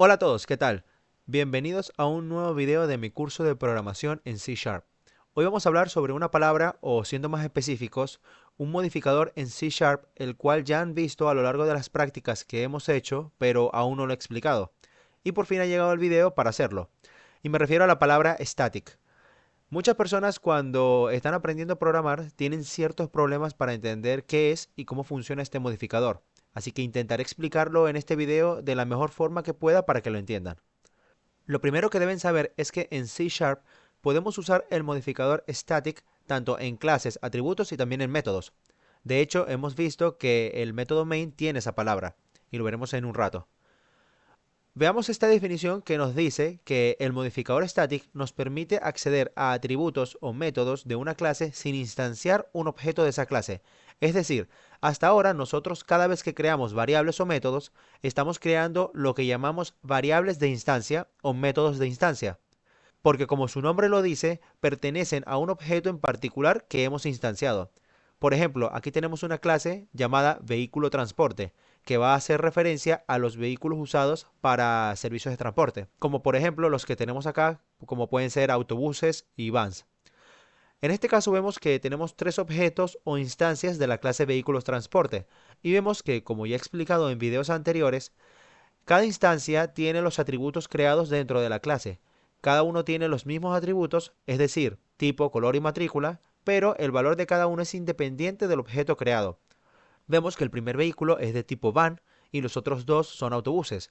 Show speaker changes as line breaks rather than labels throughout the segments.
Hola a todos, ¿qué tal? Bienvenidos a un nuevo video de mi curso de programación en C Sharp. Hoy vamos a hablar sobre una palabra, o siendo más específicos, un modificador en C Sharp, el cual ya han visto a lo largo de las prácticas que hemos hecho, pero aún no lo he explicado. Y por fin ha llegado el video para hacerlo. Y me refiero a la palabra static. Muchas personas cuando están aprendiendo a programar tienen ciertos problemas para entender qué es y cómo funciona este modificador. Así que intentaré explicarlo en este video de la mejor forma que pueda para que lo entiendan. Lo primero que deben saber es que en C Sharp podemos usar el modificador static tanto en clases, atributos y también en métodos. De hecho, hemos visto que el método main tiene esa palabra y lo veremos en un rato. Veamos esta definición que nos dice que el modificador static nos permite acceder a atributos o métodos de una clase sin instanciar un objeto de esa clase. Es decir, hasta ahora nosotros cada vez que creamos variables o métodos, estamos creando lo que llamamos variables de instancia o métodos de instancia, porque como su nombre lo dice, pertenecen a un objeto en particular que hemos instanciado. Por ejemplo, aquí tenemos una clase llamada vehículo transporte, que va a hacer referencia a los vehículos usados para servicios de transporte, como por ejemplo los que tenemos acá, como pueden ser autobuses y vans. En este caso vemos que tenemos tres objetos o instancias de la clase vehículos transporte, y vemos que, como ya he explicado en videos anteriores, cada instancia tiene los atributos creados dentro de la clase. Cada uno tiene los mismos atributos, es decir, tipo, color y matrícula, pero el valor de cada uno es independiente del objeto creado. Vemos que el primer vehículo es de tipo van y los otros dos son autobuses.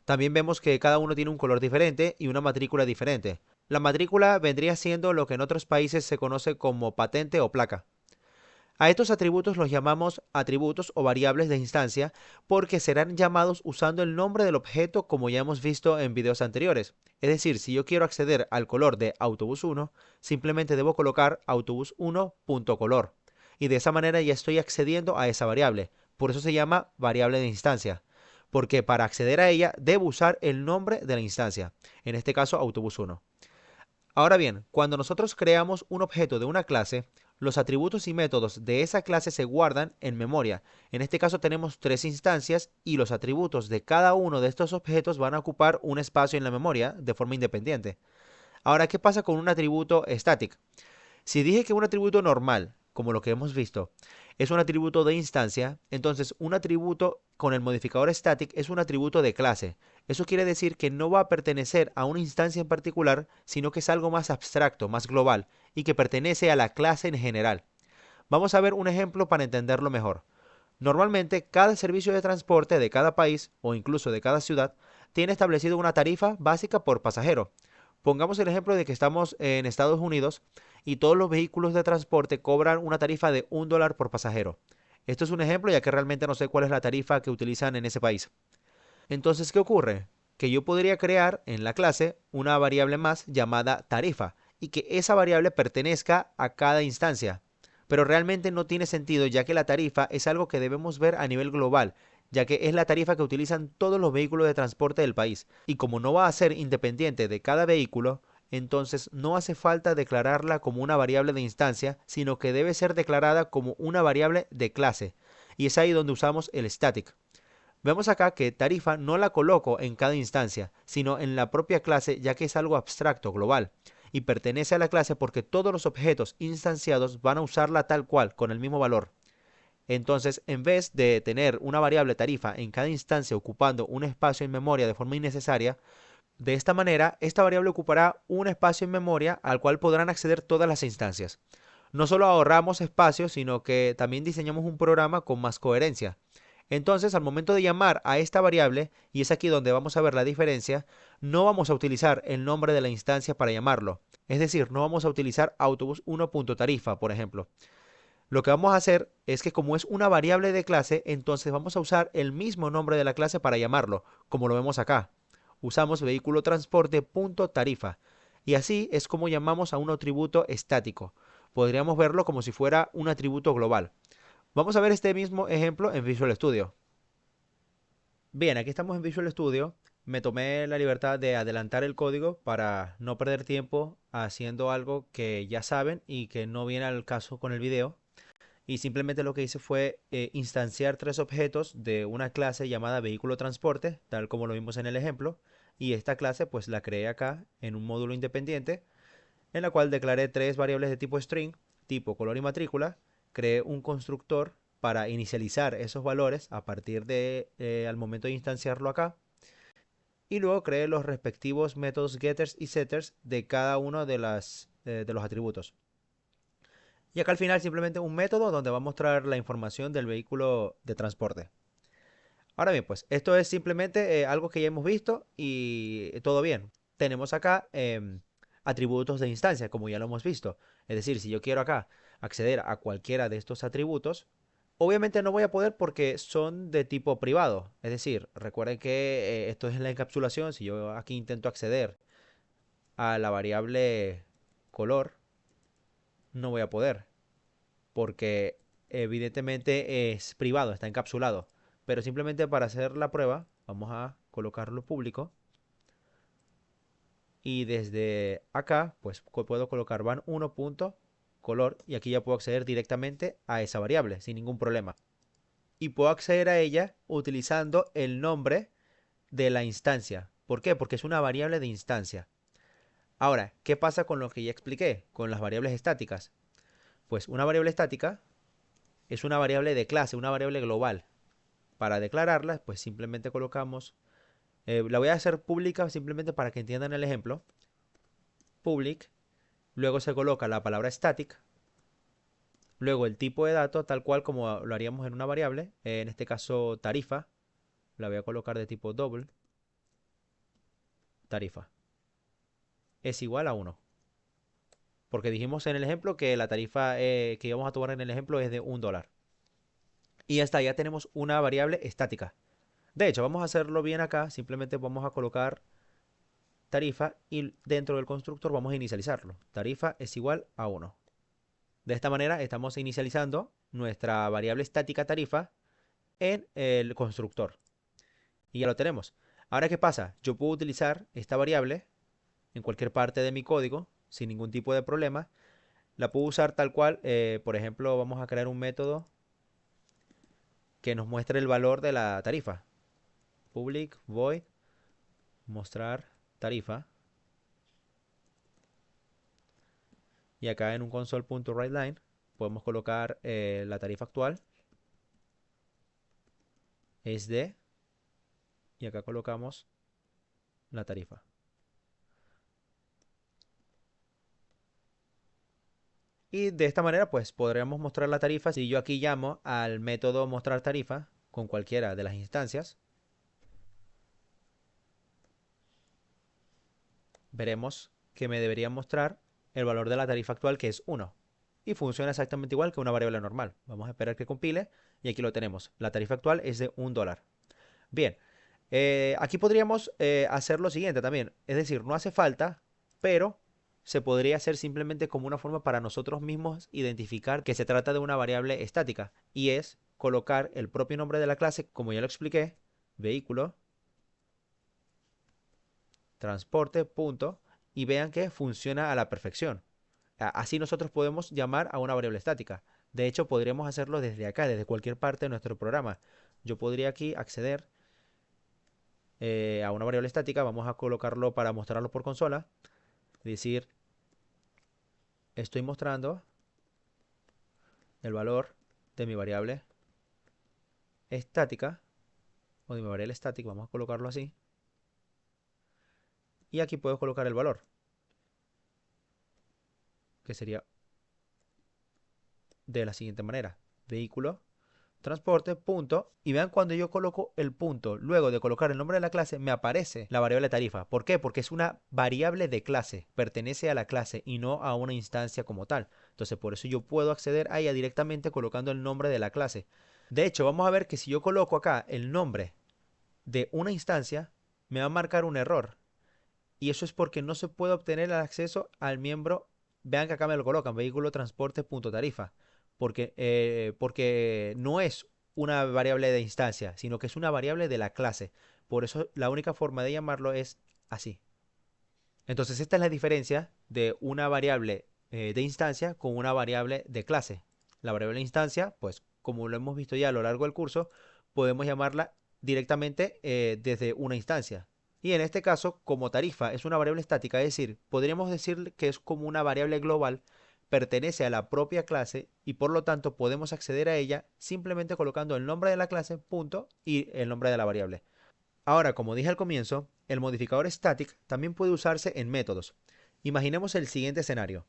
También vemos que cada uno tiene un color diferente y una matrícula diferente. La matrícula vendría siendo lo que en otros países se conoce como patente o placa. A estos atributos los llamamos atributos o variables de instancia porque serán llamados usando el nombre del objeto como ya hemos visto en videos anteriores. Es decir, si yo quiero acceder al color de autobús 1, simplemente debo colocar autobús1.color. Y de esa manera ya estoy accediendo a esa variable. Por eso se llama variable de instancia. Porque para acceder a ella debo usar el nombre de la instancia. En este caso, autobús 1. Ahora bien, cuando nosotros creamos un objeto de una clase, los atributos y métodos de esa clase se guardan en memoria. En este caso tenemos tres instancias y los atributos de cada uno de estos objetos van a ocupar un espacio en la memoria de forma independiente. Ahora, ¿qué pasa con un atributo static? Si dije que un atributo normal, como lo que hemos visto, es un atributo de instancia, entonces un atributo con el modificador static es un atributo de clase. Eso quiere decir que no va a pertenecer a una instancia en particular, sino que es algo más abstracto, más global, y que pertenece a la clase en general. Vamos a ver un ejemplo para entenderlo mejor. Normalmente, cada servicio de transporte de cada país o incluso de cada ciudad tiene establecido una tarifa básica por pasajero. Pongamos el ejemplo de que estamos en Estados Unidos y todos los vehículos de transporte cobran una tarifa de $1 por pasajero. Esto es un ejemplo ya que realmente no sé cuál es la tarifa que utilizan en ese país. Entonces, ¿qué ocurre? Que yo podría crear en la clase una variable más llamada tarifa y que esa variable pertenezca a cada instancia. Pero realmente no tiene sentido ya que la tarifa es algo que debemos ver a nivel global, ya que es la tarifa que utilizan todos los vehículos de transporte del país. Y como no va a ser independiente de cada vehículo, entonces no hace falta declararla como una variable de instancia, sino que debe ser declarada como una variable de clase. Y es ahí donde usamos el static. Vemos acá que tarifa no la coloco en cada instancia, sino en la propia clase ya que es algo abstracto, global, y pertenece a la clase porque todos los objetos instanciados van a usarla tal cual, con el mismo valor. Entonces, en vez de tener una variable tarifa en cada instancia ocupando un espacio en memoria de forma innecesaria, de esta manera, esta variable ocupará un espacio en memoria al cual podrán acceder todas las instancias. No solo ahorramos espacio, sino que también diseñamos un programa con más coherencia. Entonces, al momento de llamar a esta variable, y es aquí donde vamos a ver la diferencia, no vamos a utilizar el nombre de la instancia para llamarlo. Es decir, no vamos a utilizar autobús1.tarifa, por ejemplo. Lo que vamos a hacer es que como es una variable de clase, entonces vamos a usar el mismo nombre de la clase para llamarlo, como lo vemos acá. Usamos vehículo transporte.tarifa. Y así es como llamamos a un atributo estático. Podríamos verlo como si fuera un atributo global. Vamos a ver este mismo ejemplo en Visual Studio. Bien, aquí estamos en Visual Studio. Me tomé la libertad de adelantar el código para no perder tiempo haciendo algo que ya saben y que no viene al caso con el video. Y simplemente lo que hice fue instanciar tres objetos de una clase llamada vehículo transporte, tal como lo vimos en el ejemplo. Y esta clase pues la creé acá en un módulo independiente, en la cual declaré tres variables de tipo string, tipo color y matrícula. Creé un constructor para inicializar esos valores a partir de al momento de instanciarlo acá. Y luego creé los respectivos métodos getters y setters de cada uno de los atributos. Y acá al final simplemente un método donde va a mostrar la información del vehículo de transporte. Ahora bien, pues esto es simplemente algo que ya hemos visto y todo bien. Tenemos acá atributos de instancia, como ya lo hemos visto. Es decir, si yo quiero acá acceder a cualquiera de estos atributos, obviamente no voy a poder porque son de tipo privado. Es decir, recuerden que esto es en la encapsulación. Si yo aquí intento acceder a la variable color, no voy a poder porque evidentemente es privado, está encapsulado. Pero simplemente para hacer la prueba, vamos a colocarlo público. Y desde acá, pues puedo colocar van1.color y aquí ya puedo acceder directamente a esa variable sin ningún problema. Y puedo acceder a ella utilizando el nombre de la instancia. ¿Por qué? Porque es una variable de instancia. Ahora, ¿qué pasa con lo que ya expliqué? Con las variables estáticas. Pues una variable estática es una variable de clase, una variable global. Para declararla, pues simplemente colocamos, la voy a hacer pública simplemente para que entiendan el ejemplo. Public, luego se coloca la palabra static, luego el tipo de dato, tal cual como lo haríamos en una variable, en este caso tarifa, la voy a colocar de tipo double, tarifa, es igual a 1. Porque dijimos en el ejemplo que la tarifa que íbamos a tomar en el ejemplo es de $1. Y ya está, ya tenemos una variable estática. De hecho, vamos a hacerlo bien acá, simplemente vamos a colocar tarifa y dentro del constructor vamos a inicializarlo. Tarifa es igual a 1. De esta manera estamos inicializando nuestra variable estática tarifa en el constructor. Y ya lo tenemos. Ahora, ¿qué pasa? Yo puedo utilizar esta variable en cualquier parte de mi código sin ningún tipo de problema. La puedo usar tal cual. Por ejemplo, vamos a crear un método que nos muestre el valor de la tarifa. Public void mostrar tarifa. Y acá en un console.writeLine podemos colocar la tarifa actual es de, y acá colocamos la tarifa. Y de esta manera pues podríamos mostrar la tarifa si yo aquí llamo al método mostrar tarifa con cualquiera de las instancias. Veremos que me debería mostrar el valor de la tarifa actual, que es 1. Y funciona exactamente igual que una variable normal. Vamos a esperar que compile y aquí lo tenemos. La tarifa actual es de $1. Bien, aquí podríamos hacer lo siguiente también. Es decir, no hace falta, pero se podría hacer simplemente como una forma para nosotros mismos identificar que se trata de una variable estática. Y es colocar el propio nombre de la clase, como ya lo expliqué, vehículo, transporte, punto, y vean que funciona a la perfección. Así nosotros podemos llamar a una variable estática. De hecho, podríamos hacerlo desde acá, desde cualquier parte de nuestro programa. Yo podría aquí acceder a una variable estática. Vamos a colocarlo para mostrarlo por consola. Decir, estoy mostrando el valor de mi variable estática o de mi variable estática. Vamos a colocarlo así. Y aquí puedo colocar el valor, que sería de la siguiente manera. Vehículo transporte, punto, y vean cuando yo coloco el punto, luego de colocar el nombre de la clase, me aparece la variable tarifa. ¿Por qué? Porque es una variable de clase, pertenece a la clase y no a una instancia como tal. Entonces, por eso yo puedo acceder a ella directamente colocando el nombre de la clase. De hecho, vamos a ver que si yo coloco acá el nombre de una instancia, me va a marcar un error. Y eso es porque no se puede obtener el acceso al miembro. Vean que acá me lo colocan, vehículo transporte punto tarifa. Porque no es una variable de instancia, sino que es una variable de la clase. Por eso la única forma de llamarlo es así. Entonces esta es la diferencia de una variable de instancia con una variable de clase. La variable instancia, pues como lo hemos visto ya a lo largo del curso, podemos llamarla directamente desde una instancia. Y en este caso, como tarifa es una variable estática, es decir, podríamos decir que es como una variable global, pertenece a la propia clase y por lo tanto podemos acceder a ella simplemente colocando el nombre de la clase, punto, y el nombre de la variable. Ahora, como dije al comienzo, el modificador static también puede usarse en métodos. Imaginemos el siguiente escenario.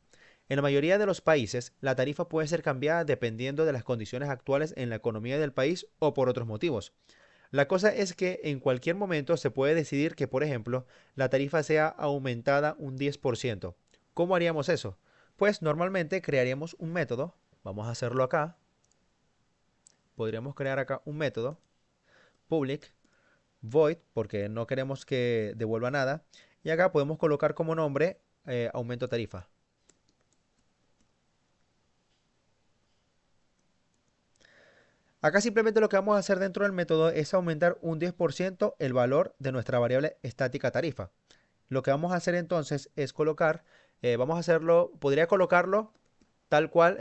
En la mayoría de los países, la tarifa puede ser cambiada dependiendo de las condiciones actuales en la economía del país o por otros motivos. La cosa es que en cualquier momento se puede decidir que, por ejemplo, la tarifa sea aumentada un 10%. ¿Cómo haríamos eso? Pues normalmente crearíamos un método. Vamos a hacerlo acá. Podríamos crear acá un método public void porque no queremos que devuelva nada. Y acá podemos colocar como nombre aumento tarifa. Acá simplemente lo que vamos a hacer dentro del método es aumentar un 10% el valor de nuestra variable estática tarifa. Lo que vamos a hacer entonces es colocar, vamos a hacerlo, podría colocarlo tal cual,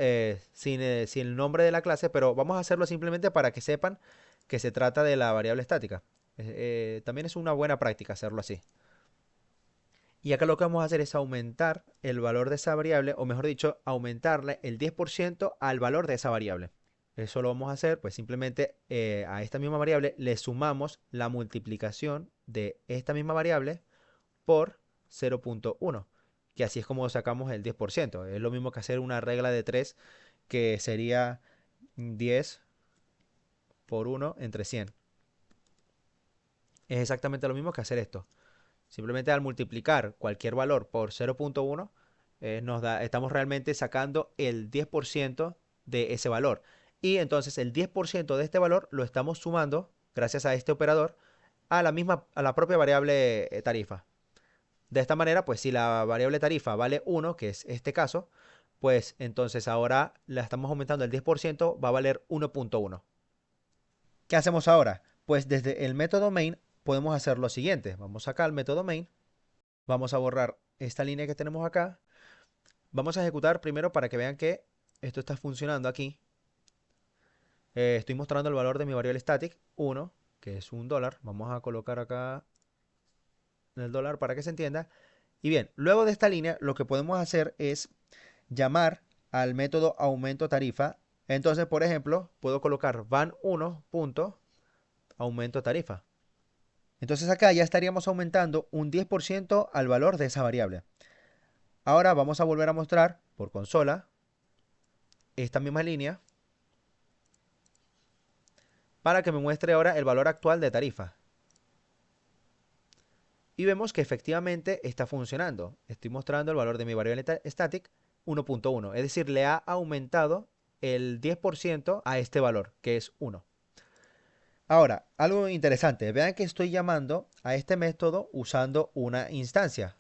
sin el nombre de la clase, pero vamos a hacerlo simplemente para que sepan que se trata de la variable estática. También es una buena práctica hacerlo así. Y acá lo que vamos a hacer es aumentar el valor de esa variable, o mejor dicho, aumentarle el 10% al valor de esa variable. Eso lo vamos a hacer, pues simplemente a esta misma variable le sumamos la multiplicación de esta misma variable por 0.1, que así es como sacamos el 10%. Es lo mismo que hacer una regla de 3, que sería 10 por 1 entre 100. Es exactamente lo mismo que hacer esto. Simplemente al multiplicar cualquier valor por 0.1, estamos realmente sacando el 10% de ese valor. Y entonces el 10% de este valor lo estamos sumando, gracias a este operador, a la propia variable tarifa. De esta manera, pues si la variable tarifa vale 1, que es este caso, pues entonces ahora la estamos aumentando el 10%, va a valer 1.1. ¿Qué hacemos ahora? Pues desde el método main podemos hacer lo siguiente. Vamos acá al método main. Vamos a borrar esta línea que tenemos acá. Vamos a ejecutar primero para que vean que esto está funcionando aquí. Estoy mostrando el valor de mi variable static, 1, que es $1. Vamos a colocar acá el dólar para que se entienda. Y bien, luego de esta línea lo que podemos hacer es llamar al método aumento tarifa. Entonces, por ejemplo, puedo colocar van1 punto aumento tarifa. Entonces acá ya estaríamos aumentando un 10% al valor de esa variable. Ahora vamos a volver a mostrar por consola esta misma línea para que me muestre ahora el valor actual de tarifa. Y vemos que efectivamente está funcionando. Estoy mostrando el valor de mi variable static 1.1, es decir, le ha aumentado el 10% a este valor, que es 1. Ahora, algo interesante, vean que estoy llamando a este método usando una instancia.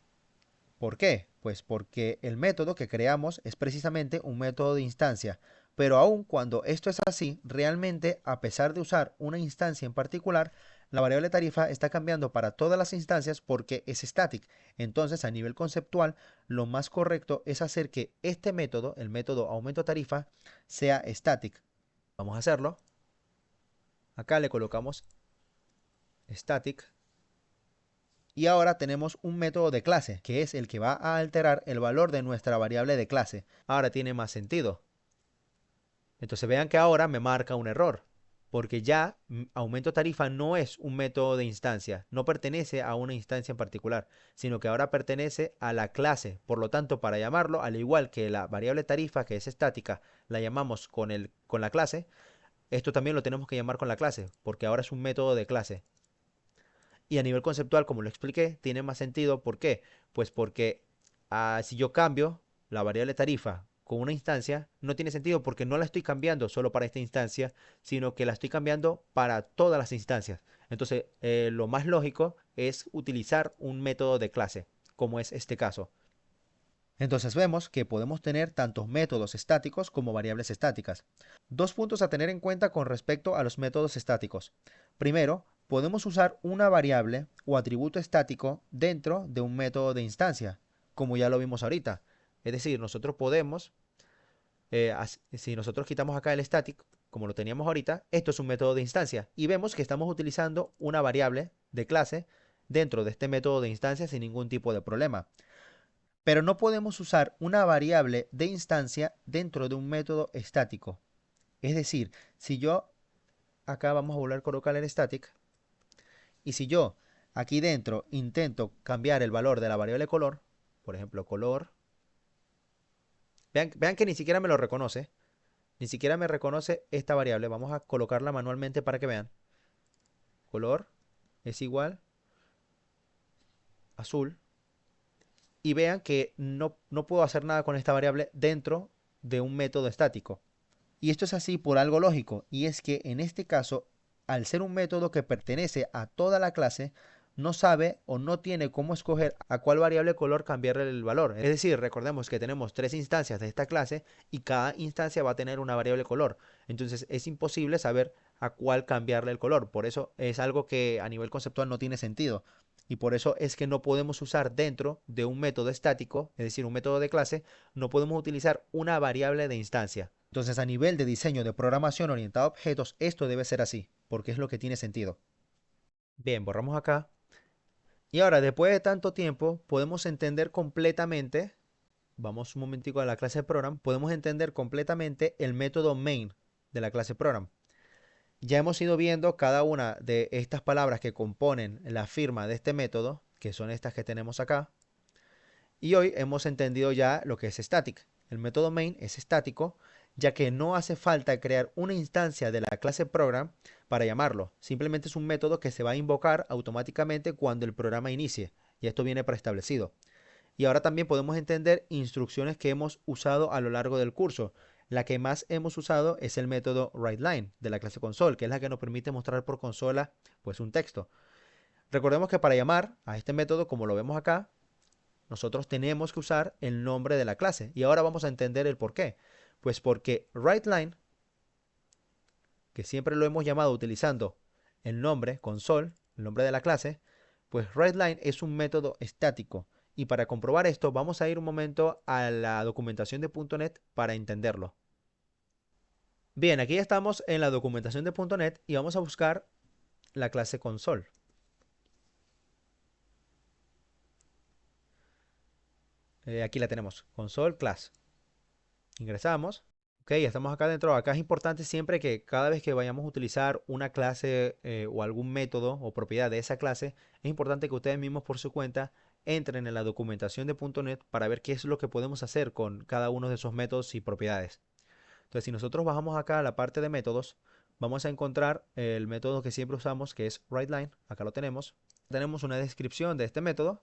¿Por qué? Pues porque el método que creamos es precisamente un método de instancia. Pero aun cuando esto es así, realmente a pesar de usar una instancia en particular, la variable tarifa está cambiando para todas las instancias porque es static. Entonces, a nivel conceptual, lo más correcto es hacer que este método, el método aumento tarifa, sea static. Vamos a hacerlo. Acá le colocamos static. Y ahora tenemos un método de clase, que es el que va a alterar el valor de nuestra variable de clase. Ahora tiene más sentido. Entonces vean que ahora me marca un error, porque ya aumento tarifa no es un método de instancia, no pertenece a una instancia en particular, sino que ahora pertenece a la clase. Por lo tanto, para llamarlo, al igual que la variable tarifa, que es estática, la llamamos con la clase, esto también lo tenemos que llamar con la clase, porque ahora es un método de clase. Y a nivel conceptual, como lo expliqué, tiene más sentido. ¿Por qué? Pues porque si yo cambio la variable tarifa con una instancia, no tiene sentido porque no la estoy cambiando solo para esta instancia, sino que la estoy cambiando para todas las instancias. Entonces, lo más lógico es utilizar un método de clase, como es este caso. Entonces vemos que podemos tener tanto métodos estáticos como variables estáticas. Dos puntos a tener en cuenta con respecto a los métodos estáticos. Primero, podemos usar una variable o atributo estático dentro de un método de instancia, como ya lo vimos ahorita. Es decir, nosotros podemos Si nosotros quitamos acá el static, como lo teníamos ahorita, esto es un método de instancia y vemos que estamos utilizando una variable de clase dentro de este método de instancia sin ningún tipo de problema. Pero no podemos usar una variable de instancia dentro de un método estático. Es decir, si yo acá vamos a volver a colocar el static y si yo aquí dentro intento cambiar el valor de la variable color, por ejemplo color, vean que ni siquiera me lo reconoce, ni siquiera me reconoce esta variable. Vamos a colocarla manualmente para que vean. Color es igual azul. Y vean que no puedo hacer nada con esta variable dentro de un método estático. Y esto es así por algo lógico. Y es que en este caso, al ser un método que pertenece a toda la clase, no sabe o no tiene cómo escoger a cuál variable color cambiarle el valor. Es decir, recordemos que tenemos 3 instancias de esta clase y cada instancia va a tener una variable color. Entonces es imposible saber a cuál cambiarle el color. Por eso es algo que a nivel conceptual no tiene sentido. Y por eso es que no podemos usar dentro de un método estático, es decir, un método de clase, no podemos utilizar una variable de instancia. Entonces, a nivel de diseño de programación orientada a objetos, esto debe ser así, porque es lo que tiene sentido. Bien, borramos acá. Y ahora, después de tanto tiempo, podemos entender completamente, vamos un momentico a la clase program, podemos entender completamente el método main de la clase program. Ya hemos ido viendo cada una de estas palabras que componen la firma de este método, que son estas que tenemos acá. Y hoy hemos entendido ya lo que es static. El método main es estático, ya que no hace falta crear una instancia de la clase program para llamarlo. Simplemente es un método que se va a invocar automáticamente cuando el programa inicie. Y esto viene preestablecido. Y ahora también podemos entender instrucciones que hemos usado a lo largo del curso. La que más hemos usado es el método writeLine de la clase console, que es la que nos permite mostrar por consola pues un texto. Recordemos que para llamar a este método, como lo vemos acá, nosotros tenemos que usar el nombre de la clase. Y ahora vamos a entender el por qué. Pues porque writeLine, que siempre lo hemos llamado utilizando el nombre console, el nombre de la clase, pues writeLine es un método estático. Y para comprobar esto, vamos a ir un momento a la documentación de .NET para entenderlo. Bien, aquí estamos en la documentación de .NET y vamos a buscar la clase console. Aquí la tenemos, console class. Ingresamos. Ok, ya estamos acá dentro. Acá es importante siempre que cada vez que vayamos a utilizar una clase o algún método o propiedad de esa clase, es importante que ustedes mismos por su cuenta entren en la documentación de .NET para ver qué es lo que podemos hacer con cada uno de esos métodos y propiedades. Entonces, si nosotros bajamos acá a la parte de métodos, vamos a encontrar el método que siempre usamos, que es writeLine. Acá lo tenemos. Tenemos una descripción de este método.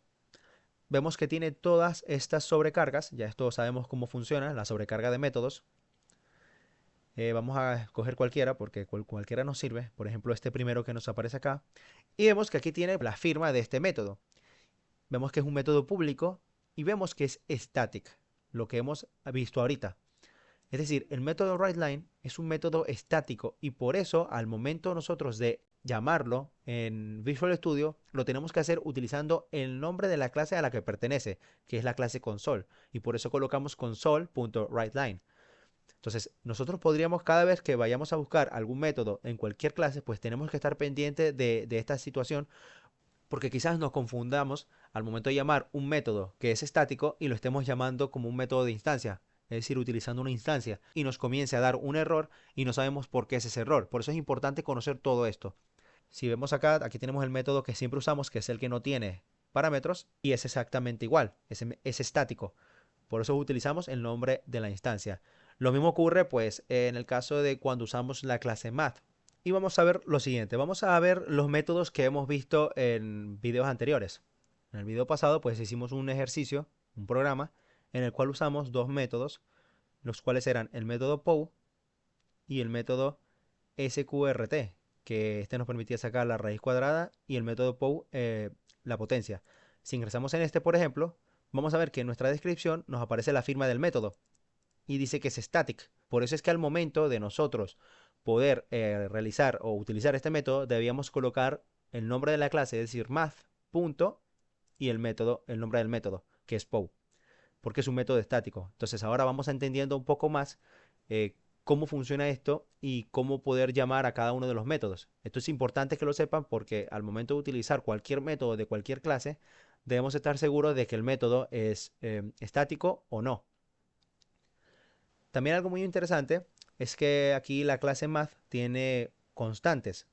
Vemos que tiene todas estas sobrecargas. Ya esto sabemos cómo funciona la sobrecarga de métodos. Vamos a escoger cualquiera porque cualquiera nos sirve. Por ejemplo, este primero que nos aparece acá. Y vemos que aquí tiene la firma de este método. Vemos que es un método público y vemos que es static, lo que hemos visto ahorita. Es decir, el método writeLine es un método estático y por eso al momento nosotros de llamarlo en Visual Studio lo tenemos que hacer utilizando el nombre de la clase a la que pertenece, que es la clase console. Y por eso colocamos console.writeLine. Entonces, nosotros podríamos cada vez que vayamos a buscar algún método en cualquier clase, pues tenemos que estar pendiente de esta situación porque quizás nos confundamos al momento de llamar un método que es estático y lo estemos llamando como un método de instancia, es decir, utilizando una instancia y nos comience a dar un error y no sabemos por qué es ese error. Por eso es importante conocer todo esto. Si vemos acá, aquí tenemos el método que siempre usamos, que es el que no tiene parámetros y es exactamente igual, es estático. Por eso utilizamos el nombre de la instancia. Lo mismo ocurre pues en el caso de cuando usamos la clase math. Y vamos a ver lo siguiente, vamos a ver los métodos que hemos visto en videos anteriores. En el video pasado pues hicimos un ejercicio, un programa, en el cual usamos dos métodos, los cuales eran el método POW y el método SQRT, que este nos permitía sacar la raíz cuadrada y el método POW la potencia. Si ingresamos en este, por ejemplo, vamos a ver que en nuestra descripción nos aparece la firma del método y dice que es static. Por eso es que al momento de nosotros poder realizar o utilizar este método, debíamos colocar el nombre de la clase, es decir, math, punto, y el método, el nombre del método, que es POW, porque es un método estático. Entonces ahora vamos entendiendo un poco más cómo funciona esto y cómo poder llamar a cada uno de los métodos. Esto es importante que lo sepan porque al momento de utilizar cualquier método de cualquier clase, debemos estar seguros de que el método es estático o no. También algo muy interesante es que aquí la clase math tiene constantes.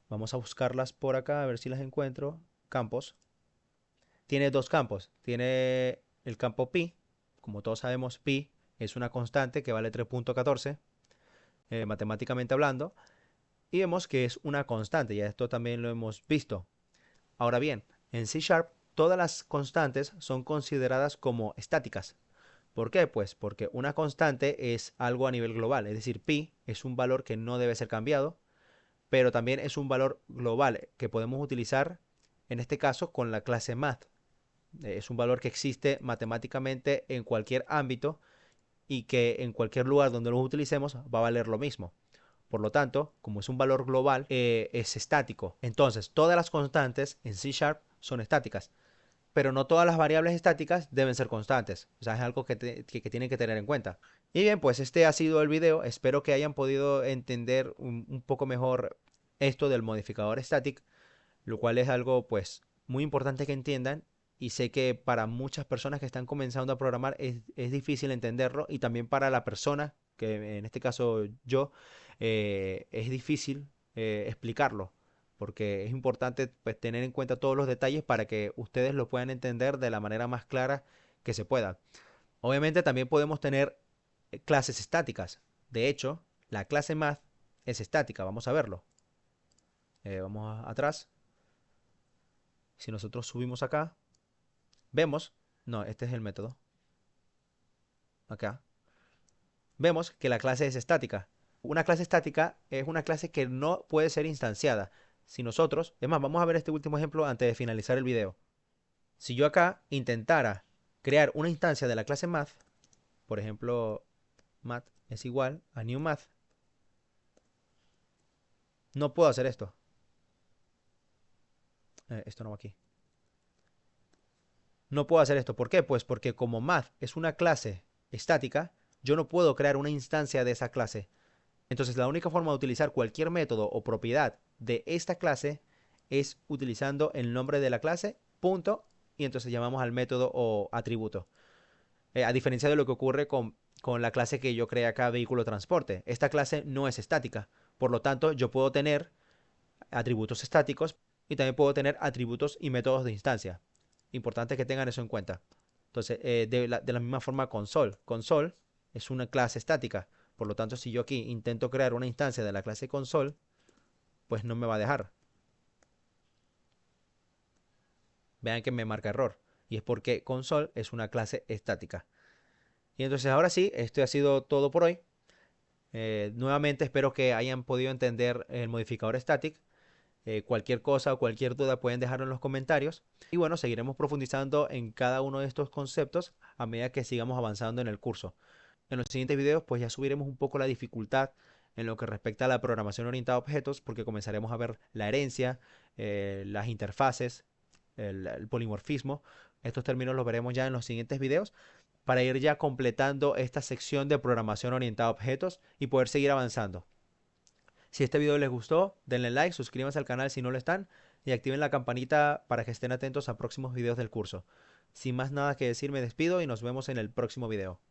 Vamos a buscarlas por acá a ver si las encuentro. Campos. Tiene dos campos. Tiene el campo pi. Como todos sabemos, pi es una constante que vale 3.14, matemáticamente hablando. Y vemos que es una constante. Ya esto también lo hemos visto. Ahora bien, en C Sharp todas las constantes son consideradas como estáticas. ¿Por qué? Pues porque una constante es algo a nivel global, es decir, pi es un valor que no debe ser cambiado, pero también es un valor global que podemos utilizar en este caso con la clase math. Es un valor que existe matemáticamente en cualquier ámbito y que en cualquier lugar donde lo utilicemos va a valer lo mismo. Por lo tanto, como es un valor global, es estático. Entonces, todas las constantes en C Sharp son estáticas, pero no todas las variables estáticas deben ser constantes. O sea, es algo que tienen que tener en cuenta. Y bien, pues este ha sido el video. Espero que hayan podido entender un poco mejor esto del modificador static, lo cual es algo pues muy importante que entiendan. Y sé que para muchas personas que están comenzando a programar es difícil entenderlo y también para la persona, que en este caso yo, es difícil explicarlo porque es importante pues, tener en cuenta todos los detalles para que ustedes lo puedan entender de la manera más clara que se pueda. Obviamente también podemos tener clases estáticas. De hecho, la clase math es estática. Vamos a verlo. Vamos atrás. Si nosotros subimos acá, vemos, no, este es el método. Acá. Vemos que la clase es estática. Una clase estática es una clase que no puede ser instanciada. Si nosotros, es más, vamos a ver este último ejemplo antes de finalizar el video. Si yo acá intentara crear una instancia de la clase math, por ejemplo, math es igual a new math, no puedo hacer esto. Esto no va aquí. No puedo hacer esto. ¿Por qué? Pues porque como math es una clase estática, yo no puedo crear una instancia de esa clase. Entonces la única forma de utilizar cualquier método o propiedad de esta clase es utilizando el nombre de la clase, punto, y entonces llamamos al método o atributo. A diferencia de lo que ocurre con la clase que yo creé acá, vehículo transporte. Esta clase no es estática. Por lo tanto, yo puedo tener atributos estáticos y también puedo tener atributos y métodos de instancia. Importante que tengan eso en cuenta. Entonces, de la misma forma console. Console es una clase estática. Por lo tanto, si yo aquí intento crear una instancia de la clase console, pues no me va a dejar. Vean que me marca error. Y es porque console es una clase estática. Y entonces ahora sí, esto ha sido todo por hoy. Nuevamente espero que hayan podido entender el modificador static. Cualquier cosa o cualquier duda pueden dejarlo en los comentarios. Y bueno, seguiremos profundizando en cada uno de estos conceptos a medida que sigamos avanzando en el curso. En los siguientes videos pues ya subiremos un poco la dificultad en lo que respecta a la programación orientada a objetos porque comenzaremos a ver la herencia, las interfaces, el polimorfismo. Estos términos los veremos ya en los siguientes videos para ir ya completando esta sección de programación orientada a objetos y poder seguir avanzando. Si este video les gustó, denle like, suscríbanse al canal si no lo están y activen la campanita para que estén atentos a próximos videos del curso. Sin más nada que decir, me despido y nos vemos en el próximo video.